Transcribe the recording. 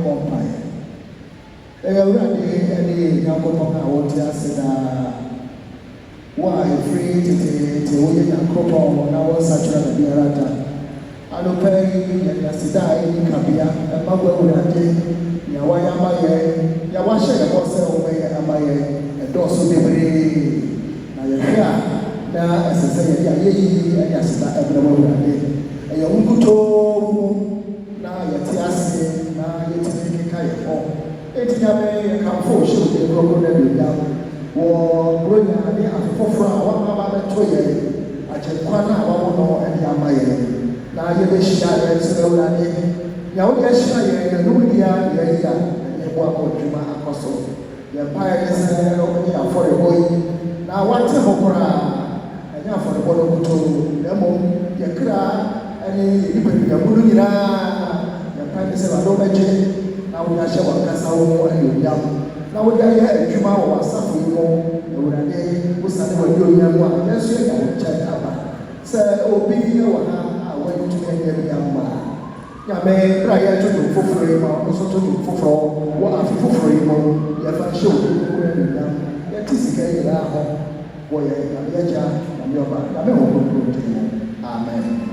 Empire. They are ready any Yankopon out there. Why free to win a crop on our Saturday Biarata. I don't pay Yasida in Kabia, and Mabel Rade, Yawayamaye, Yawasha, Wasa, Amaye, and Dosso Debris. Now, as I say, Yasida, everyone Rade. A young good now, Yatiasi, now Yatik Kaya. It's Yabe, come for show the broken down. When I have for one about 2 years, I just want to and Yamaye. Now you wish I was so running. Now, yes, I am a new year, and you walk on Juma Apostle. The empire is only for a boy. Now, what's a hopra? And now for the bottle to Nemo, Yakra, and even the Murina, the empire is a low budget. Now we are showing us how we are. Now we are here at Juma or something more. We started with you. Yes, you can check out. Sir, obey or when you can get the young man. Yame, prior to the full also to the full what are full frame, you have shown you. Yet is a home where you are and your back. Amen.